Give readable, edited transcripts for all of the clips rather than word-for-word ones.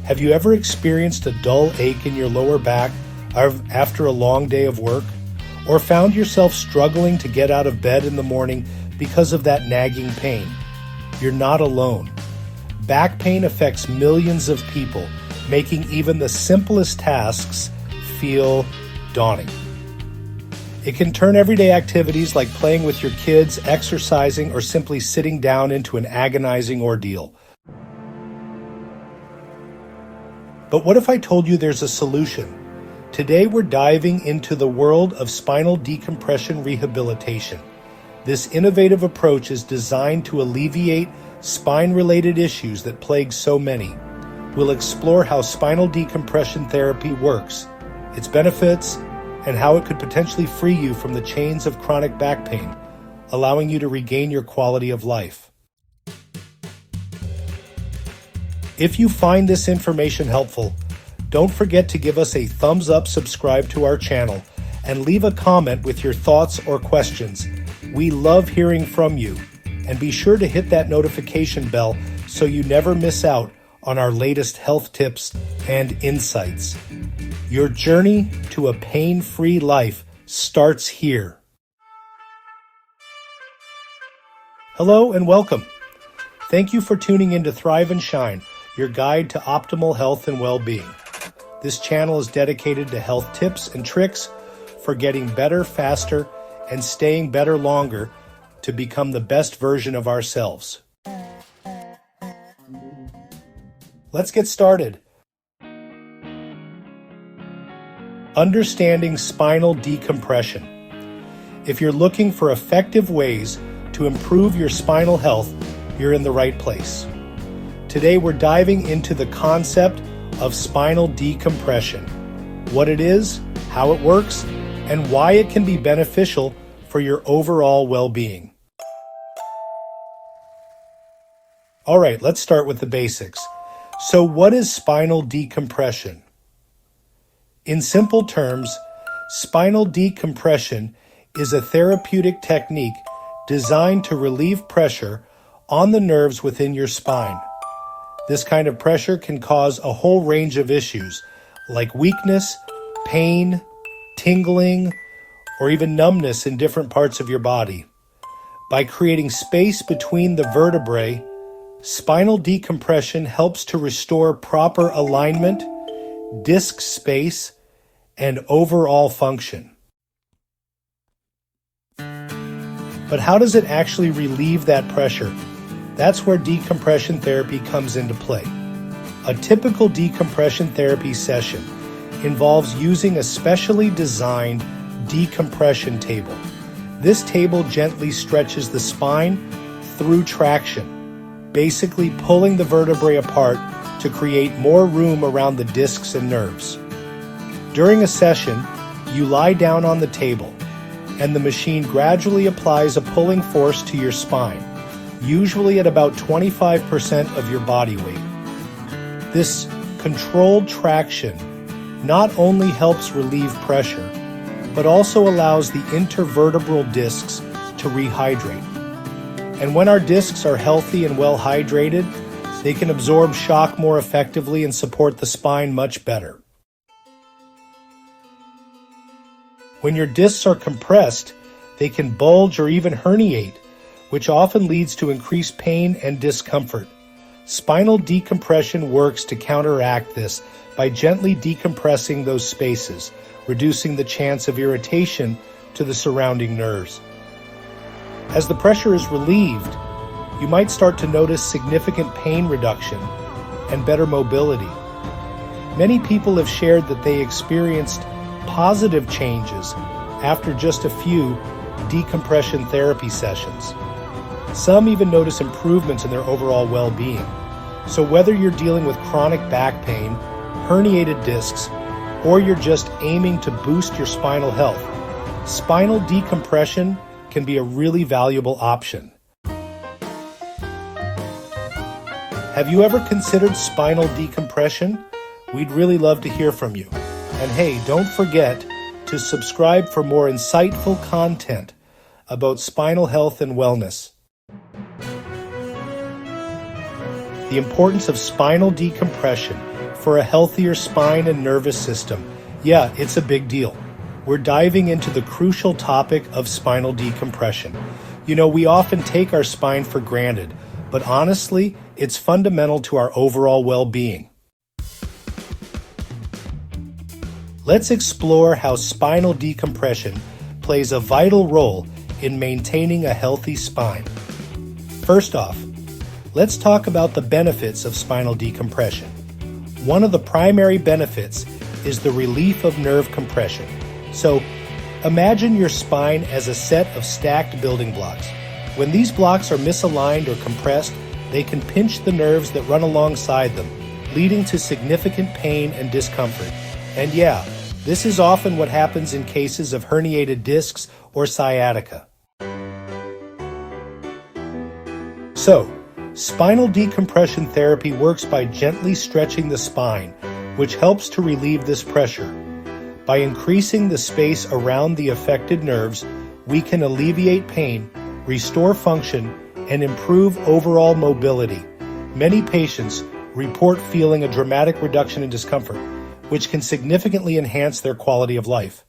Have you ever experienced a dull ache in your lower back after a long day of work? Or found yourself struggling to get out of bed in the morning because of that nagging pain? You're not alone. Back pain affects millions of people, making even the simplest tasks feel daunting. It can turn everyday activities like playing with your kids, exercising, or simply sitting down into an agonizing ordeal. But what if I told you there's a solution? Today we're diving into the world of spinal decompression rehabilitation. This innovative approach is designed to alleviate spine-related issues that plague so many. We'll explore how spinal decompression therapy works, its benefits, and how it could potentially free you from the chains of chronic back pain, allowing you to regain your quality of life. If you find this information helpful, don't forget to give us a thumbs up, subscribe to our channel, and leave a comment with your thoughts or questions. We love hearing from you, and be sure to hit that notification bell so you never miss out on our latest health tips and insights. Your journey to a pain-free life starts here. Hello and welcome. Thank you for tuning in to Thrive and Shine, your guide to optimal health and well-being. This channel is dedicated to health tips and tricks for getting better faster and staying better longer to become the best version of ourselves. Let's get started. Understanding spinal decompression. If you're looking for effective ways to improve your spinal health, you're in the right place. Today we're diving into the concept of spinal decompression, what it is, how it works, and why it can be beneficial for your overall well-being. All right, let's start with the basics. So what is spinal decompression? In simple terms, spinal decompression is a therapeutic technique designed to relieve pressure on the nerves within your spine. This kind of pressure can cause a whole range of issues like weakness, pain, tingling, or even numbness in different parts of your body. By creating space between the vertebrae, spinal decompression helps to restore proper alignment, disc space, and overall function. But how does it actually relieve that pressure? That's where decompression therapy comes into play. A typical decompression therapy session involves using a specially designed decompression table. This table gently stretches the spine through traction, basically pulling the vertebrae apart to create more room around the discs and nerves. During a session, you lie down on the table, and the machine gradually applies a pulling force to your spine, usually at about 25% of your body weight. This controlled traction not only helps relieve pressure, but also allows the intervertebral discs to rehydrate. And when our discs are healthy and well hydrated, they can absorb shock more effectively and support the spine much better. When your discs are compressed, they can bulge or even herniate, which often leads to increased pain and discomfort. Spinal decompression works to counteract this by gently decompressing those spaces, reducing the chance of irritation to the surrounding nerves. As the pressure is relieved, you might start to notice significant pain reduction and better mobility. Many people have shared that they experienced positive changes after just a few decompression therapy sessions. Some even notice improvements in their overall well-being. So whether you're dealing with chronic back pain, herniated discs, or you're just aiming to boost your spinal health, spinal decompression can be a really valuable option. Have you ever considered spinal decompression? We'd really love to hear from you. And hey, don't forget to subscribe for more insightful content about spinal health and wellness. The importance of spinal decompression for a healthier spine and nervous system. Yeah, it's a big deal. We're diving into the crucial topic of spinal decompression. You know, we often take our spine for granted, but honestly, it's fundamental to our overall well-being. Let's explore how spinal decompression plays a vital role in maintaining a healthy spine. First off, let's talk about the benefits of spinal decompression. One of the primary benefits is the relief of nerve compression. So, imagine your spine as a set of stacked building blocks. When these blocks are misaligned or compressed, they can pinch the nerves that run alongside them, leading to significant pain and discomfort. And yeah, this is often what happens in cases of herniated discs or sciatica. So, spinal decompression therapy works by gently stretching the spine, which helps to relieve this pressure. By increasing the space around the affected nerves, we can alleviate pain, restore function, and improve overall mobility. Many patients report feeling a dramatic reduction in discomfort, which can significantly enhance their quality of life.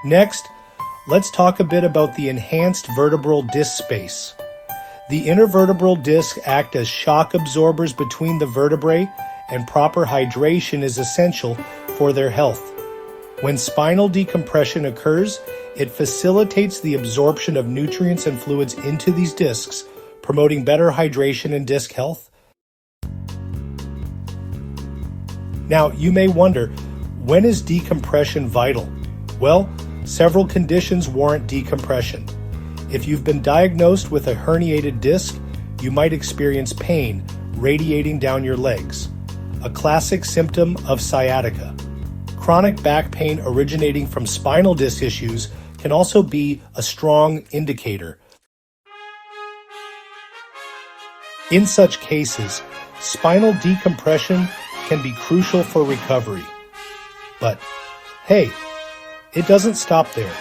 Next, let's talk a bit about the enhanced vertebral disc space. The intervertebral discs act as shock absorbers between the vertebrae, and proper hydration is essential for their health. When spinal decompression occurs, it facilitates the absorption of nutrients and fluids into these discs, promoting better hydration and disc health. Now, you may wonder, when is decompression vital? Well, several conditions warrant decompression. If you've been diagnosed with a herniated disc, you might experience pain radiating down your legs, a classic symptom of sciatica. Chronic back pain originating from spinal disc issues can also be a strong indicator. In such cases, spinal decompression can be crucial for recovery. But hey, it doesn't stop there.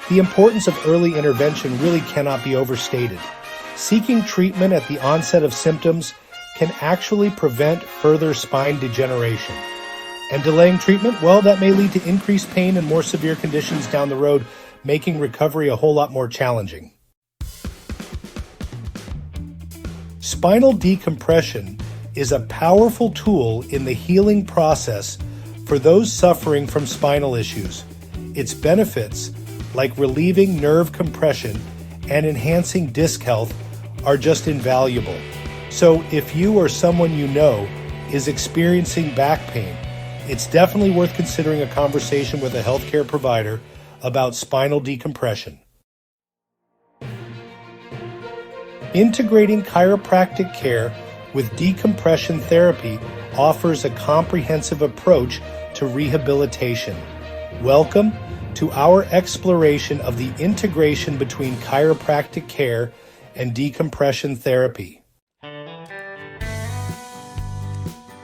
The importance of early intervention really cannot be overstated. Seeking treatment at the onset of symptoms can actually prevent further spine degeneration. And delaying treatment, well, that may lead to increased pain and more severe conditions down the road, making recovery a whole lot more challenging. Spinal decompression is a powerful tool in the healing process for those suffering from spinal issues. Its benefits, like relieving nerve compression and enhancing disc health, are just invaluable. So if you or someone you know is experiencing back pain, it's definitely worth considering a conversation with a healthcare provider about spinal decompression. Integrating chiropractic care with decompression therapy offers a comprehensive approach to rehabilitation. Welcome to our exploration of the integration between chiropractic care and decompression therapy.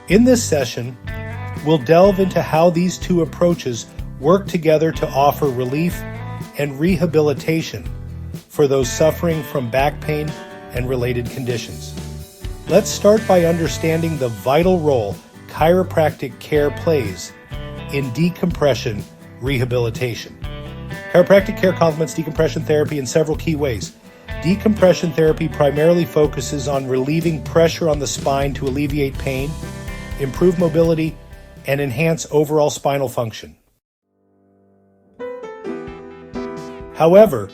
In this session, we'll delve into how these two approaches work together to offer relief and rehabilitation for those suffering from back pain and related conditions. Let's start by understanding the vital role chiropractic care plays in decompression rehabilitation. Chiropractic care complements decompression therapy in several key ways. Decompression therapy primarily focuses on relieving pressure on the spine to alleviate pain, improve mobility, and enhance overall spinal function. However,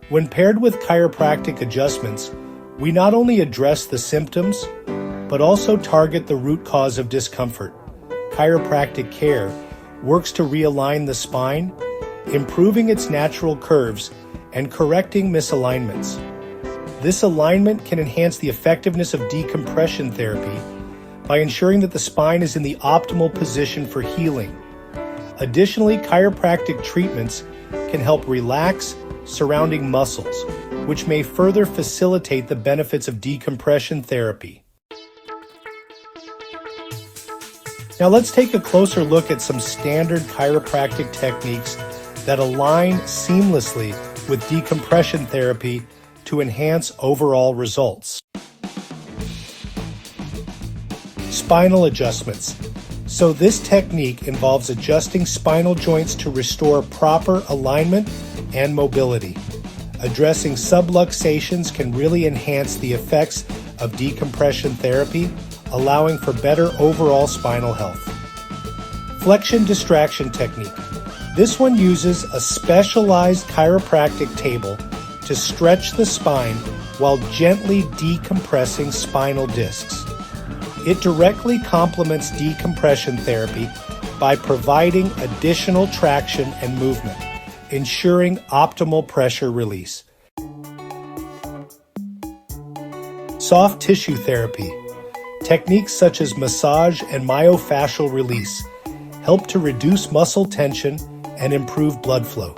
when paired with chiropractic adjustments, we not only address the symptoms, but also target the root cause of discomfort. Chiropractic care works to realign the spine, improving its natural curves and correcting misalignments. This alignment can enhance the effectiveness of decompression therapy by ensuring that the spine is in the optimal position for healing. Additionally, chiropractic treatments can help relax surrounding muscles, which may further facilitate the benefits of decompression therapy. Now let's take a closer look at some standard chiropractic techniques that align seamlessly with decompression therapy to enhance overall results. Spinal adjustments. So this technique involves adjusting spinal joints to restore proper alignment and mobility. Addressing subluxations can really enhance the effects of decompression therapy, allowing for better overall spinal health. Flexion distraction technique. This one uses a specialized chiropractic table to stretch the spine while gently decompressing spinal discs. It directly complements decompression therapy by providing additional traction and movement, ensuring optimal pressure release. Soft tissue therapy. Techniques such as massage and myofascial release help to reduce muscle tension and improve blood flow.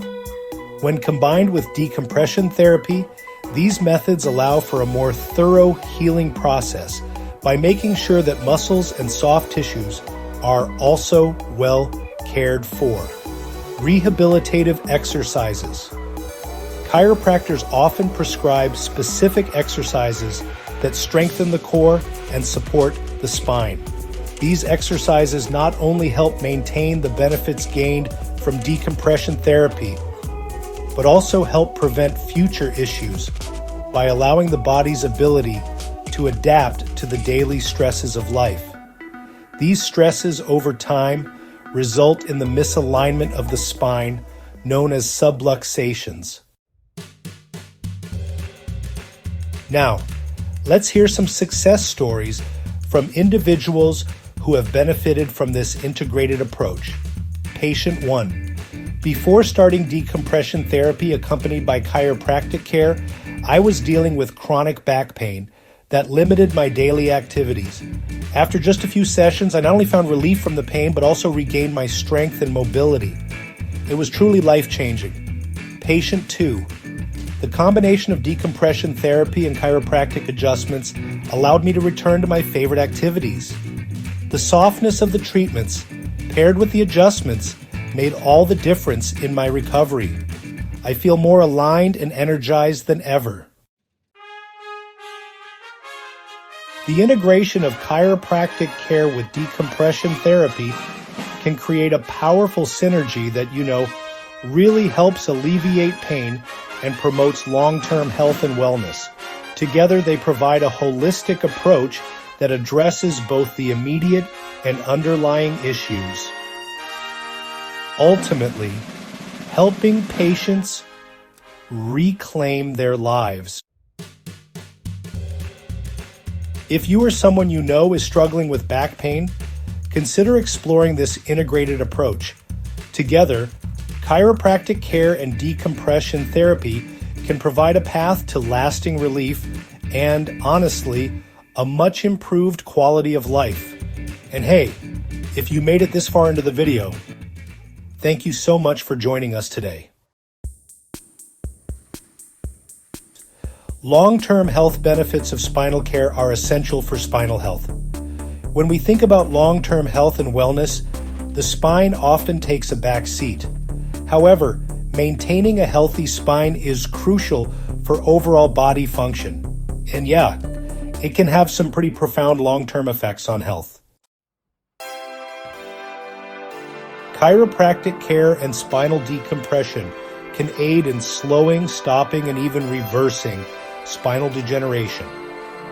When combined with decompression therapy, these methods allow for a more thorough healing process by making sure that muscles and soft tissues are also well cared for. Rehabilitative exercises. Chiropractors often prescribe specific exercises that strengthen the core and support the spine. These exercises not only help maintain the benefits gained from decompression therapy, but also help prevent future issues by allowing the body's ability to adapt to the daily stresses of life. These stresses over time result in the misalignment of the spine, known as subluxations. Now, let's hear some success stories from individuals who have benefited from this integrated approach. Patient 1. Before starting decompression therapy accompanied by chiropractic care, I was dealing with chronic back pain that limited my daily activities. After just a few sessions, I not only found relief from the pain, but also regained my strength and mobility. It was truly life-changing. Patient 2. The combination of decompression therapy and chiropractic adjustments allowed me to return to my favorite activities. The softness of the treatments, paired with the adjustments, made all the difference in my recovery. I feel more aligned and energized than ever. The integration of chiropractic care with decompression therapy can create a powerful synergy that, really helps alleviate pain and promotes long-term health and wellness. Together, they provide a holistic approach that addresses both the immediate and underlying issues, ultimately helping patients reclaim their lives. If you or someone you know is struggling with back pain, consider exploring this integrated approach. Together, chiropractic care and decompression therapy can provide a path to lasting relief and, honestly, a much improved quality of life. And hey, if you made it this far into the video, thank you so much for joining us today. Long-term health benefits of spinal care are essential for spinal health. When we think about long-term health and wellness, the spine often takes a back seat. However, maintaining a healthy spine is crucial for overall body function. And yeah, it can have some pretty profound long-term effects on health. Chiropractic care and spinal decompression can aid in slowing, stopping, and even reversing spinal degeneration.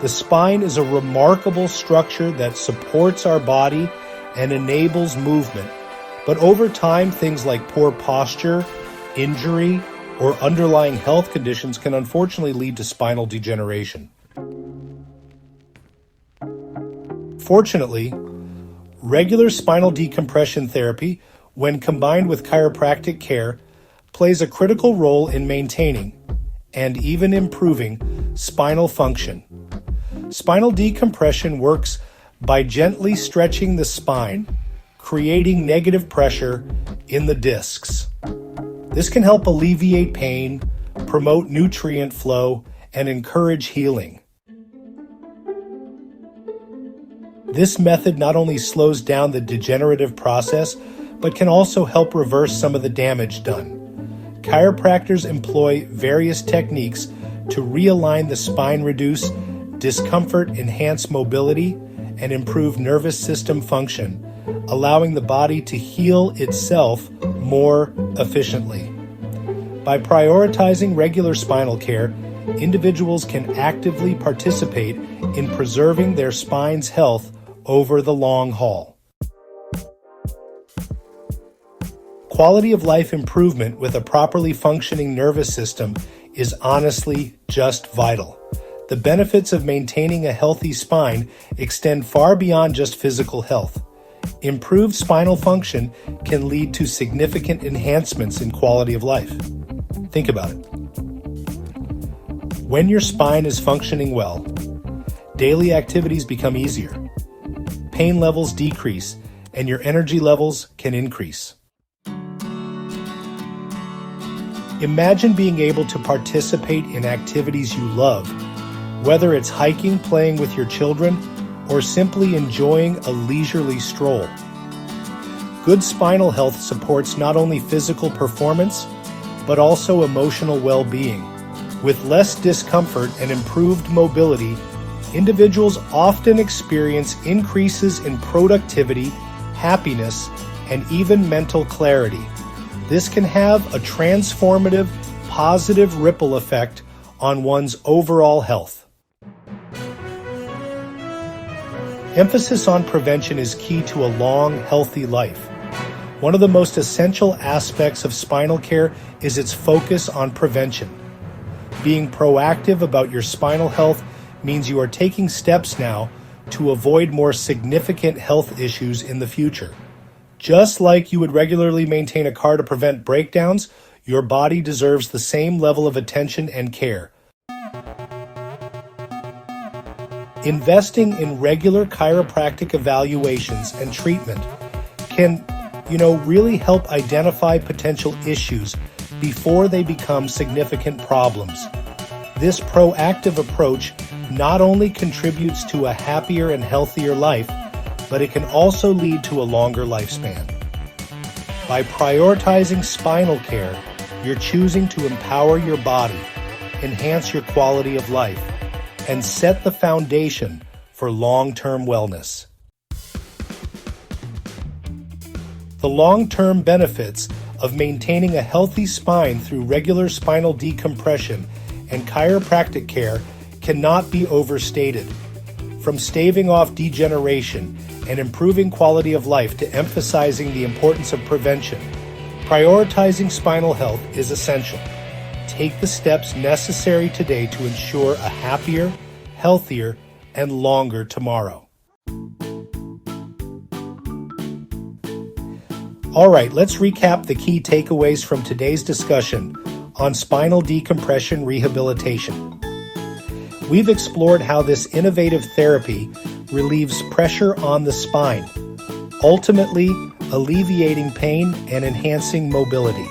The spine is a remarkable structure that supports our body and enables movement. But over time, things like poor posture, injury, or underlying health conditions can unfortunately lead to spinal degeneration. Fortunately, regular spinal decompression therapy, when combined with chiropractic care, plays a critical role in maintaining and even improving spinal function. Spinal decompression works by gently stretching the spine, creating negative pressure in the discs. This can help alleviate pain, promote nutrient flow, and encourage healing. This method not only slows down the degenerative process, but can also help reverse some of the damage done. Chiropractors employ various techniques to realign the spine, reduce discomfort, enhance mobility, and improve nervous system function, allowing the body to heal itself more efficiently. By prioritizing regular spinal care, individuals can actively participate in preserving their spine's health over the long haul. Quality of life improvement with a properly functioning nervous system is honestly just vital. The benefits of maintaining a healthy spine extend far beyond just physical health. Improved spinal function can lead to significant enhancements in quality of life. Think about it. When your spine is functioning well, daily activities become easier, pain levels decrease, and your energy levels can increase. Imagine being able to participate in activities you love, whether it's hiking, playing with your children, or simply enjoying a leisurely stroll. Good spinal health supports not only physical performance, but also emotional well-being. With less discomfort and improved mobility, individuals often experience increases in productivity, happiness, and even mental clarity. This can have a transformative, positive ripple effect on one's overall health. Emphasis on prevention is key to a long, healthy life. One of the most essential aspects of spinal care is its focus on prevention. Being proactive about your spinal health means you are taking steps now to avoid more significant health issues in the future. Just like you would regularly maintain a car to prevent breakdowns, your body deserves the same level of attention and care. Investing in regular chiropractic evaluations and treatment can, really help identify potential issues before they become significant problems. This proactive approach not only contributes to a happier and healthier life, but it can also lead to a longer lifespan. By prioritizing spinal care, you're choosing to empower your body, enhance your quality of life, and set the foundation for long-term wellness. The long-term benefits of maintaining a healthy spine through regular spinal decompression and chiropractic care cannot be overstated. From staving off degeneration and improving quality of life to emphasizing the importance of prevention, prioritizing spinal health is essential. Take the steps necessary today to ensure a happier, healthier, and longer tomorrow. All right, let's recap the key takeaways from today's discussion on spinal decompression rehabilitation. We've explored how this innovative therapy relieves pressure on the spine, ultimately alleviating pain and enhancing mobility.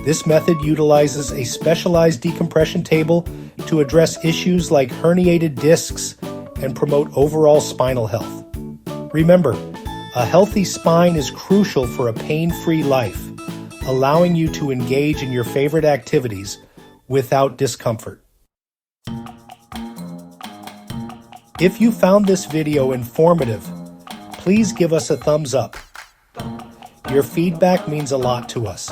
This method utilizes a specialized decompression table to address issues like herniated discs and promote overall spinal health. Remember, a healthy spine is crucial for a pain-free life, allowing you to engage in your favorite activities without discomfort. If you found this video informative, please give us a thumbs up. Your feedback means a lot to us.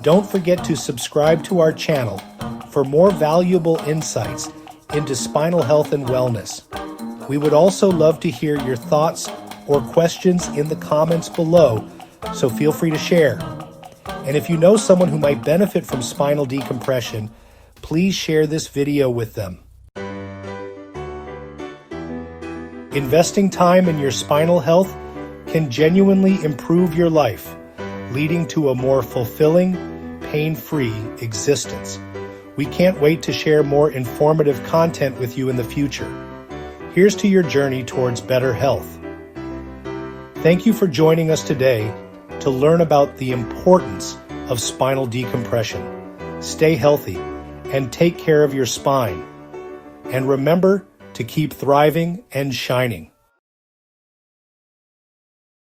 Don't forget to subscribe to our channel for more valuable insights into spinal health and wellness. We would also love to hear your thoughts or questions in the comments below, so feel free to share. And if you know someone who might benefit from spinal decompression, please share this video with them. Investing time in your spinal health can genuinely improve your life, leading to a more fulfilling, pain-free existence. We can't wait to share more informative content with you in the future. Here's to your journey towards better health. Thank you for joining us today to learn about the importance of spinal decompression. Stay healthy and take care of your spine. And remember to keep thriving and shining.